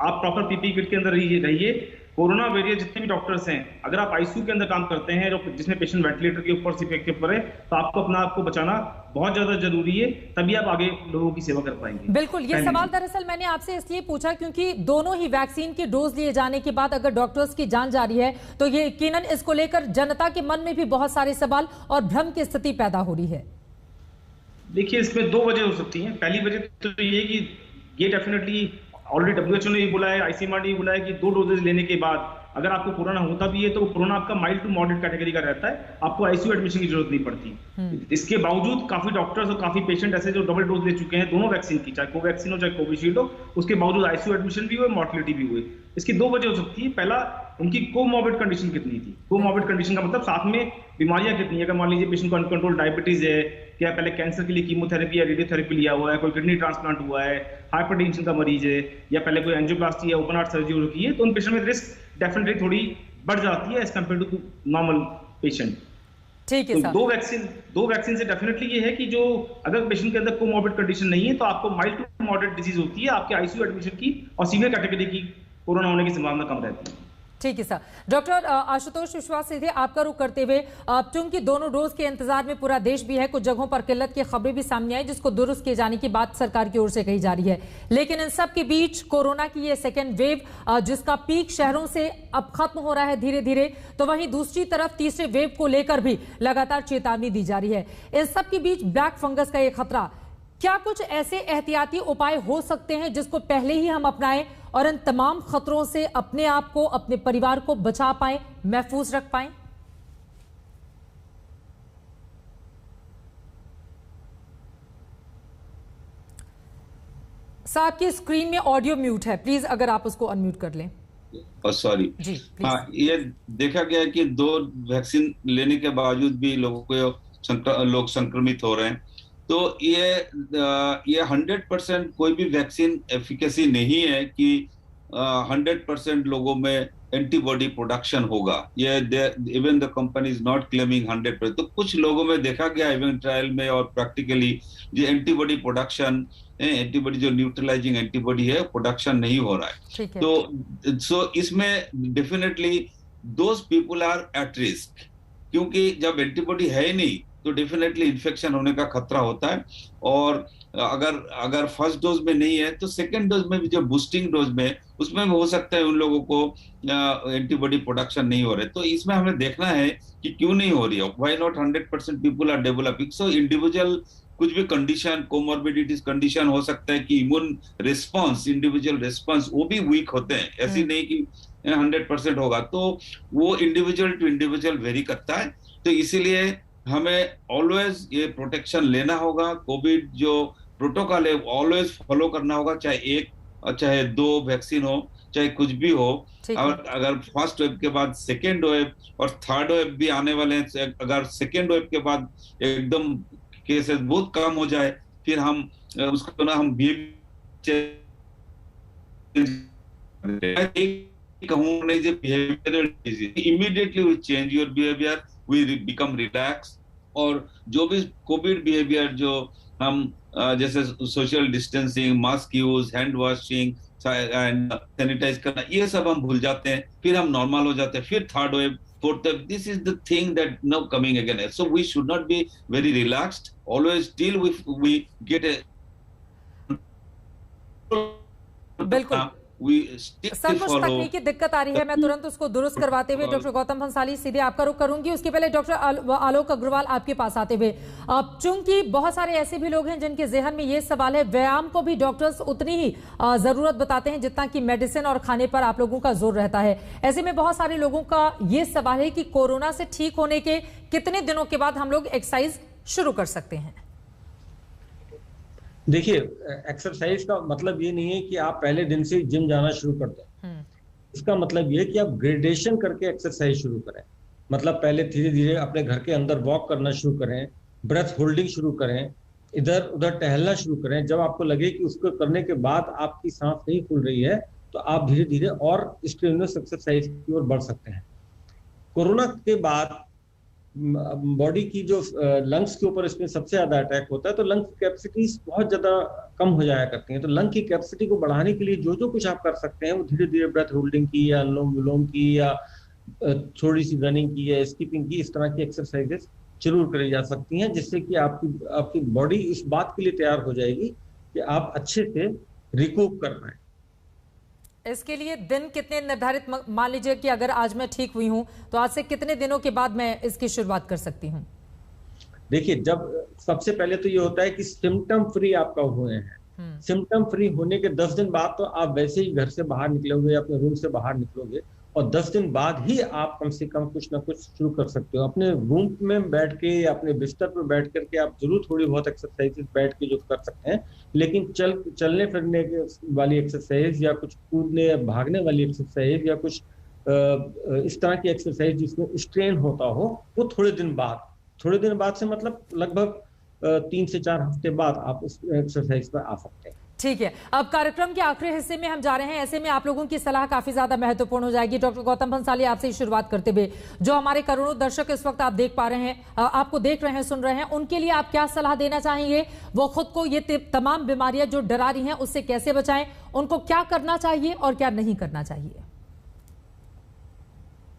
आप प्रॉपर पीपीई किट के अंदर रहिए। कोरोना वेरिएंट जितने भी डॉक्टर्स हैं, अगर आप आईसीयू के अंदर काम करते हैं जिसमें पेशेंट वेंटिलेटर के ऊपर सिर्फ के ऊपर है, तो आपको अपना आपको बचाना बहुत ज्यादा जरूरी है, तभी आप आगे लोगों की सेवा कर पाएंगे। बिल्कुल, ये सवाल दरअसल मैंने आपसे इसलिए पूछा क्योंकि दोनों ही वैक्सीन के डोज लिए जाने के बाद अगर डॉक्टर्स की जान जा रही है तो ये यकीनन इसको लेकर जनता के मन में भी बहुत सारे सवाल और भ्रम की स्थिति पैदा हो रही है। देखिए, इसमें दो वजह हो सकती हैं। पहली वजह तो ये कि ये डेफिनेटली ऑलरेडी WHO ने ये बोला है, ICMR ने ये बोला है कि 2 डोजेज लेने के बाद अगर आपको कोरोना होता भी है तो कोरोना आपका माइल्ड टू मॉडरेट कैटेगरी का रहता है, आपको आईसीयू एडमिशन की जरूरत नहीं पड़ती। इसके बावजूद काफी डॉक्टर्स और काफी पेशेंट ऐसे जो डबल डोज ले चुके हैं दोनों वैक्सीन की, चाहे कोवैक्सीन हो चाहे कोविशील्ड हो, उसके बावजूद आईसीयू एडमिशन भी हुए, मॉर्टलिटी भी हुई। इसकी दो वजह हो सकती है। पहला, उनकी कोमॉर्बिड कंडीशन कितनी थी। कोमॉर्बिड कंडीशन का मतलब साथ में बीमारियां कितनी है। अगर मान लीजिए पेशेंट को अनकंट्रोल डायबिटीज है, क्या पहले कैंसर के लिए कीमोथेरेपी या रेडियोथेरेपी लिया हुआ है, कोई किडनी ट्रांसप्लांट हुआ है, हाइपरटेंशन का मरीज है, या पहले कोई एंजियोप्लास्टी या ओपन हार्ट सर्जरी हो रखी है, तो उन पेशेंट में रिस्क डेफिनेटली थोड़ी बढ़ जाती है as compare to normal patient. ठीक है। तो दो वैक्सीन से डेफिनेटली ये है कि जो अगर पेशेंट के अंदर कोमॉर्बिड कंडीशन नहीं है तो आपको माइल्ड टू मॉडरेट डिजीज होती है, आपके आईसीयू एडमिशन की और सीवियर कैटेगरी की कोरोना होने की संभावना कम रहती है। ठीक है सर। डॉक्टर आशुतोष विश्वास सीधे आपका रुख करते हुए, चूंकि दोनों डोज के इंतजार में पूरा देश भी है, कुछ जगहों पर किल्लत की खबरें भी सामने आई जिसको दुरुस्त किए जाने की बात सरकार की ओर से कही जा रही है, लेकिन इन सब के बीच कोरोना की ये सेकेंड वेव जिसका पीक शहरों से अब खत्म हो रहा है धीरे धीरे, तो वहीं दूसरी तरफ तीसरे वेव को लेकर भी लगातार चेतावनी दी जा रही है। इन सब के बीच ब्लैक फंगस का ये खतरा, क्या कुछ ऐसे एहतियाती उपाय हो सकते हैं जिसको पहले ही हम अपनाएं और इन तमाम खतरों से अपने आप को, अपने परिवार को बचा पाएं, महफूज रख पाएं? साहब की स्क्रीन में ऑडियो म्यूट है, प्लीज अगर आप उसको अनम्यूट कर लें। सॉरी जी, हाँ, ये देखा गया है कि 2 वैक्सीन लेने के बावजूद भी लोग संक्रमित हो रहे हैं। तो ये 100% कोई भी वैक्सीन एफिकेसी नहीं है कि 100% लोगों में एंटीबॉडी प्रोडक्शन होगा। ये even the company is not claiming 100%। तो कुछ लोगों में देखा गया इवन ट्रायल में और प्रैक्टिकली जो एंटीबॉडी प्रोडक्शन, एंटीबॉडी जो न्यूट्रलाइजिंग एंटीबॉडी है प्रोडक्शन नहीं हो रहा है। तो सो इसमें definitely those people are at risk, क्योंकि जब एंटीबॉडी है ही नहीं तो डेफिनेटली इन्फेक्शन होने का खतरा होता है। और अगर फर्स्ट डोज में नहीं है तो सेकेंड डोज में भी, जो बूस्टिंग डोज में, उसमें भी हो सकता है उन लोगों को एंटीबॉडी प्रोडक्शन नहीं हो रहे। तो इसमें हमें देखना है कि क्यों नहीं हो रही है, why not 100% people are developing. So individual कुछ भी कंडीशन, कोमॉर्बिडिटीज कंडीशन हो सकता है कि इम्यून रिस्पॉन्स, इंडिविजुअल रिस्पॉन्स वो भी वीक होते हैं, ऐसी नहीं कि 100% होगा। तो वो इंडिविजुअल टू इंडिविजुअल वेरी करता है। तो इसीलिए हमें ऑलवेज ये प्रोटेक्शन लेना होगा। कोविड जो प्रोटोकॉल है ऑलवेज फॉलो करना होगा, चाहे 1 चाहे 2 वैक्सीन हो, चाहे कुछ भी हो। और अगर फर्स्ट वेव के बाद सेकेंड वेव और थर्ड वेव भी आने वाले हैं, अगर सेकेंड वेव के बाद एकदम केसेस बहुत कम हो जाए, फिर हम उसको ना हम कहूँ नहीं, behavioural disease immediately we change your behaviour, we become relax. और जो भी कोविड बिहेवियर जो हम जैसे social distancing, mask use, hand washing and sanitise करना, ये सब हम भूल जाते हैं, फिर हम नॉर्मल हो जाते हैं। फिर third wave, fourth wave, this is the thing that now coming again. So we should not be very relaxed, always till we get a बिल्कुल। सर, कुछ तकनीकी दिक्कत आ रही है, मैं तुरंत उसको दुरुस्त करवाते हुए डॉक्टर गौतम भंसाली सीधे आपका रुख करूंगी। उसके पहले डॉक्टर आलोक अग्रवाल आपके पास आते हुए, चूंकि बहुत सारे ऐसे भी लोग हैं जिनके जहन में ये सवाल है, व्यायाम को भी डॉक्टर्स उतनी ही जरूरत बताते हैं जितना कि मेडिसिन और खाने पर आप लोगों का जोर रहता है। ऐसे में बहुत सारे लोगों का ये सवाल है कि कोरोना से ठीक होने के कितने दिनों के बाद हम लोग एक्सरसाइज शुरू कर सकते हैं? देखिए, एक्सरसाइज का मतलब ये नहीं है कि आप पहले दिन से जिम जाना शुरू कर दें। इसका मतलब ये है कि आप ग्रेडेशन करके एक्सरसाइज शुरू करें। मतलब पहले धीरे धीरे अपने घर के अंदर वॉक करना शुरू करें, ब्रेथ होल्डिंग शुरू करें, इधर उधर टहलना शुरू करें। जब आपको लगे कि उसको करने के बाद आपकी सांस नहीं खुल रही है तो आप धीरे धीरे और स्ट्रेनुअस एक्सरसाइज की ओर बढ़ सकते हैं। कोरोना के बाद बॉडी की जो लंग्स के ऊपर इसमें सबसे ज्यादा अटैक होता है, तो लंग की कैपेसिटी बहुत ज्यादा कम हो जाया करती है। तो लंग की कैपेसिटी को बढ़ाने के लिए जो जो कुछ आप कर सकते हैं वो धीरे धीरे ब्रेथ होल्डिंग की या अनुलोम विलोम की या थोड़ी सी रनिंग की या स्किपिंग की, इस तरह की एक्सरसाइजेस जरूर करी जा सकती हैं, जिससे कि आपकी बॉडी इस बात के लिए तैयार हो जाएगी कि आप अच्छे से रिकूप कर पाए। इसके लिए दिन कितने निर्धारित, मान लीजिए कि अगर आज मैं ठीक हुई हूं तो आज से कितने दिनों के बाद मैं इसकी शुरुआत कर सकती हूं? देखिए, जब सबसे पहले तो ये होता है कि सिम्टम फ्री आपका हुए हैं। सिम्टम फ्री होने के 10 दिन बाद तो आप वैसे ही घर से बाहर निकलोगे, अपने रूम से बाहर निकलोगे, और 10 दिन बाद ही आप कम से कम कुछ ना कुछ शुरू कर सकते हो। अपने रूम में बैठ के या अपने बिस्तर पर बैठ करके आप जरूर थोड़ी बहुत एक्सरसाइजेस बैठ के जो कर सकते हैं, लेकिन चलने फिरने वाली एक्सरसाइज या कुछ कूदने या भागने वाली एक्सरसाइज या कुछ इस तरह की एक्सरसाइज जिसमें स्ट्रेन होता हो, वो थोड़े दिन बाद से मतलब लगभग 3 से 4 हफ्ते बाद आप उस एक्सरसाइज पर आ सकते हैं। ठीक है, अब कार्यक्रम के आखिरी हिस्से में हम जा रहे हैं। ऐसे में आप लोगों की सलाह काफी ज्यादा महत्वपूर्ण हो जाएगी। डॉक्टर गौतम भंसाली, आपसे ही शुरुआत करते हुए, जो हमारे करोड़ों दर्शक इस वक्त आप देख पा रहे हैं, आपको देख रहे हैं, सुन रहे हैं, उनके लिए आप क्या सलाह देना चाहेंगे? वो खुद को ये तमाम बीमारियां जो डरा रही हैं उससे कैसे बचाएं? उनको क्या करना चाहिए और क्या नहीं करना चाहिए?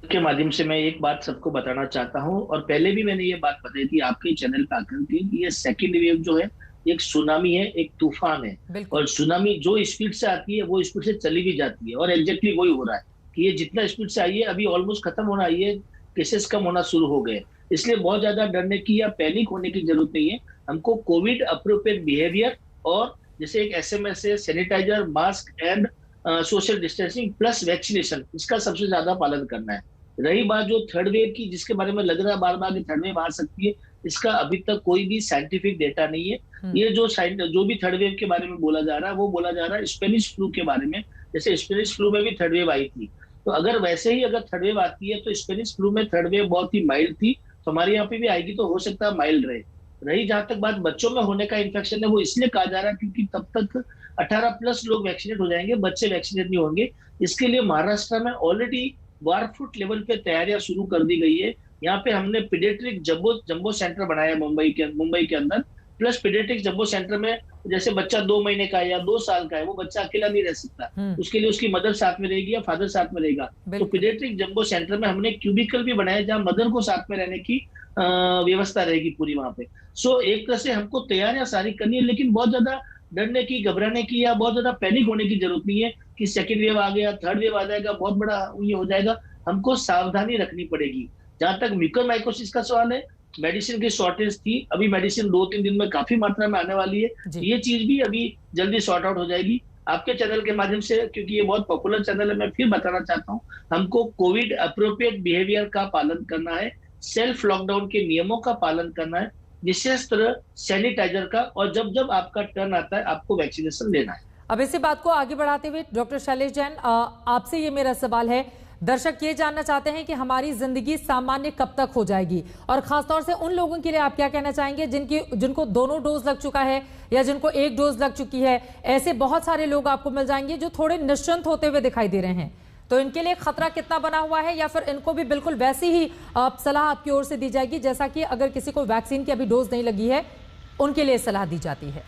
के माध्यम से मैं एक बात सबको बताना चाहता हूं, और पहले भी मैंने ये बात बताई थी आपके चैनल पर आकर के, कि ये सेकेंड वेव जो है एक सुनामी है, एक तूफान है, और सुनामी जो स्पीड से आती है वो स्पीड से चली भी जाती है, और एग्जैक्टली वही हो रहा है कि ये जितना स्पीड से आई है अभी ऑलमोस्ट खत्म होना आई है, केसेस कम होना शुरू हो गए। इसलिए बहुत ज्यादा डरने की या पैनिक होने की जरूरत नहीं है। हमको कोविड अप्रोप्रिएट बिहेवियर और जैसे एक SMS है, sanitiser, mask and social distancing plus vaccination, इसका सबसे ज्यादा पालन करना है। रही बात जो थर्ड वेव की, जिसके बारे में लग रहा है बार बार कि थर्ड वेव आ सकती है, इसका अभी तक कोई भी साइंटिफिक डेटा नहीं है। ये जो भी थर्ड वेव के बारे में बोला जा रहा है वो बोला जा रहा है स्पेनिश फ्लू के बारे में। जैसे स्पेनिश फ्लू में भी थर्ड वेव आई थी, तो अगर वैसे ही अगर थर्ड वेव आती है तो स्पेनिश फ्लू में थर्ड वेव बहुत ही माइल्ड थी, तो हमारे यहाँ पे भी आएगी तो हो सकता है माइल्ड रहे। रही जहां तक बात बच्चों में होने का इन्फेक्शन है, वो इसलिए कहा जा रहा है क्योंकि तब तक 18+ लोग वैक्सीनेट हो जाएंगे, बच्चे वैक्सीनेट नहीं होंगे। इसके लिए महाराष्ट्र में ऑलरेडी वारफुट लेवल पे तैयारियां शुरू कर दी गई है। यहाँ पे हमने पीडियाट्रिक जंबो सेंटर बनाया मुंबई के अंदर, प्लस पीडियाट्रिक जंबो सेंटर में जैसे बच्चा 2 महीने का है या 2 साल का है, वो बच्चा अकेला नहीं रह सकता, उसके लिए उसकी मदर साथ में रहेगी या फादर साथ में रहेगा। तो पीडियाट्रिक जंबो सेंटर में हमने क्यूबिकल भी बनाया जहाँ मदर को साथ में रहने की व्यवस्था रहेगी पूरी वहां पे। सो एक तरह से हमको तैयारियां सारी करनी है, लेकिन बहुत ज्यादा डरने की, घबराने की या बहुत ज्यादा पैनिक होने की जरूरत नहीं है कि सेकेंड वेव आ गया, थर्ड वेव आ जाएगा, बहुत बड़ा ये हो जाएगा। हमको सावधानी रखनी पड़ेगी। जहां तक म्यूकोरमाइकोसिस का सवाल है, मेडिसिन की शॉर्टेज थी, अभी मेडिसिन 2-3 दिन में काफी मात्रा में आने वाली है, ये चीज भी अभी जल्दी सॉर्ट आउट हो जाएगी। आपके चैनल के माध्यम से, क्योंकि ये बहुत पॉपुलर चैनल है, मैं फिर बताना चाहता हूँ, हमको कोविड अप्रोप्रिएट बिहेवियर का पालन करना है, सेल्फ लॉकडाउन के नियमों का पालन करना है, विशेष तरह सैनिटाइजर का, और जब जब आपका टर्न आता है आपको वैक्सीनेशन लेना है। अब इसी बात को आगे बढ़ाते हुए डॉक्टर शैलेश जैन, आपसे ये मेरा सवाल है, दर्शक ये जानना चाहते हैं कि हमारी जिंदगी सामान्य कब तक हो जाएगी, और खासतौर से उन लोगों के लिए आप क्या कहना चाहेंगे जिनको दोनों डोज लग चुका है या जिनको एक डोज लग चुकी है? ऐसे बहुत सारे लोग आपको मिल जाएंगे जो थोड़े निश्चिंत होते हुए दिखाई दे रहे हैं, तो इनके लिए खतरा कितना बना हुआ है, या फिर इनको भी बिल्कुल वैसी ही सलाह आपकी ओर से दी जाएगी जैसा कि अगर किसी को वैक्सीन की अभी डोज नहीं लगी है उनके लिए सलाह दी जाती है?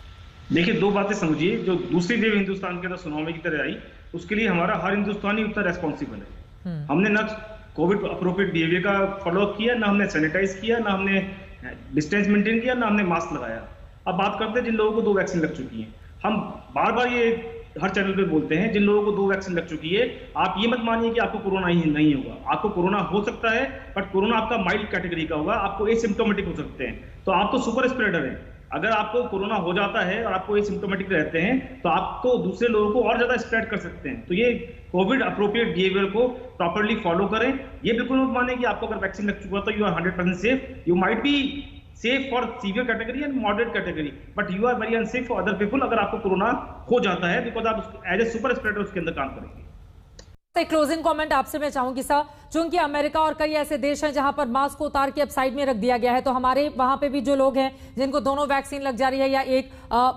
देखिए, 2 बातें समझिए। जो दूसरी वेव हिंदुस्तान के अंदर सुनामी की तरह आई, उसके लिए हमारा हर हिंदुस्तानी उतना रेस्पॉन्सिबल है। हमने ना कोविड अप्रोप्रिएट बिहेवियर का फॉलो अप किया, ना हमने सैनिटाइज किया, ना हमने डिस्टेंस मेंटेन किया, ना हमने मास्क लगाया। अब बात करते हैं जिन लोगों को 2 वैक्सीन लग चुकी हैं। हम बार बार ये हर चैनल पे बोलते हैं, जिन लोगों को 2 वैक्सीन लग चुकी है, आप ये मत मानिए कि आपको कोरोना ही नहीं होगा। आपको कोरोना हो सकता है, बट कोरोना आपका माइल्ड कैटेगरी का होगा, आपको एसिम्प्टोमेटिक हो सकते हैं। तो आप तो सुपर स्प्रेडर हैं। अगर आपको कोरोना हो जाता है और आपको एसिम्प्टोमेटिक रहते हैं तो आप तो दूसरे लोगों को और ज्यादा स्प्रेड कर सकते हैं। तो ये कोविड अप्रोप्रिएट बिहेवियर को प्रॉपर्ली फॉलो करें। ये बिल्कुल मत माने कि आपको अगर वैक्सीन लग चुका तो you are 100% safe. You might be safe for severe category and moderate category, but you are very unsafe for other people अगर आपको कोरोना हो जाता है, बिकॉज आप एज ए सुपर स्प्रेडर उसके अंदर काम करेंगे। एक क्लोजिंग कमेंट आपसे मैं चाहूंगी सर, चूंकि अमेरिका और कई ऐसे देश हैं जहां पर मास्क को उतार के अब साइड में रख दिया गया है, तो हमारे वहां पे भी जो लोग हैं जिनको दोनों वैक्सीन लग जा रही है या एक,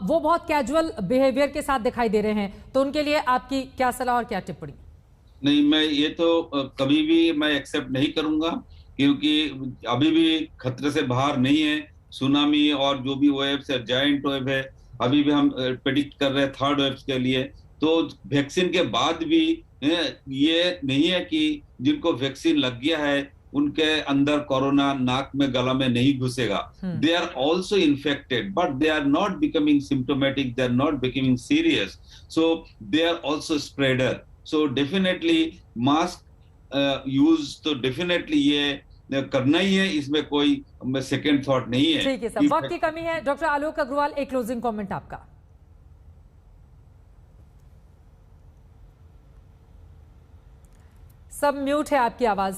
वो बहुत कैजुअल बिहेवियर के साथ दिखाई दे रहे हैं, तो उनके लिए आपकी क्या सलाह और क्या टिप्पणी? नहीं, मैं ये तो कभी भी मैं एक्सेप्ट नहीं करूंगा, क्योंकि अभी भी खतरे से बाहर नहीं है। सुनामी और जो भी वेव्स है, जायंट वेव है, अभी भी हम प्रेडिक्ट कर रहे हैं थर्ड वेव के लिए। तो वैक्सीन के बाद भी ये नहीं है कि जिनको वैक्सीन लग गया है उनके अंदर कोरोना नाक में गला में नहीं घुसेगा। They are also infected but they are not becoming symptomatic, they are not becoming serious, so they are also spreader. So definitely mask use तो डेफिनेटली ये करना ही है, इसमें कोई सेकंड थॉट नहीं है। ठीक है सर, वक्त की कमी है। डॉक्टर आलोक अग्रवाल, एक क्लोजिंग कमेंट आपका। सब म्यूट है आपकी आवाज।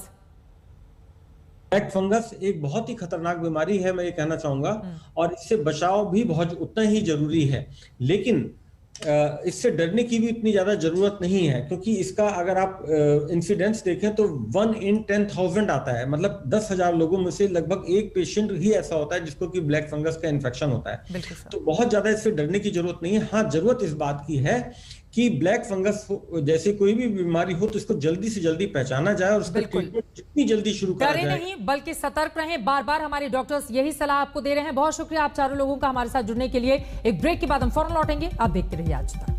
ब्लैक फंगस एक बहुत ही खतरनाक बीमारी है, मैं ये कहना चाहूंगा, और इससे बचाव भी बहुत उतना ही जरूरी है। लेकिन इससे डरने की भी इतनी ज्यादा जरूरत नहीं है, क्योंकि इसका अगर आप इंसिडेंस देखें तो 1 in 10,000 आता है। मतलब 10,000 लोगों में से लगभग एक पेशेंट ही ऐसा होता है जिसको कि ब्लैक फंगस का इन्फेक्शन होता है। तो बहुत ज्यादा इससे डरने की जरूरत नहीं है। हाँ, जरूरत इस बात की है कि ब्लैक फंगस जैसे कोई भी बीमारी हो तो इसको जल्दी से जल्दी पहचाना जाए और उसका ट्रीटमेंट जितनी जल्दी शुरू करा जाए। डरे नहीं बल्कि सतर्क रहें। बार बार हमारे डॉक्टर्स यही सलाह आपको दे रहे हैं। बहुत शुक्रिया आप चारों लोगों का हमारे साथ जुड़ने के लिए। एक ब्रेक के बाद हम फौरन लौटेंगे। आप देखते रहिए आज तक।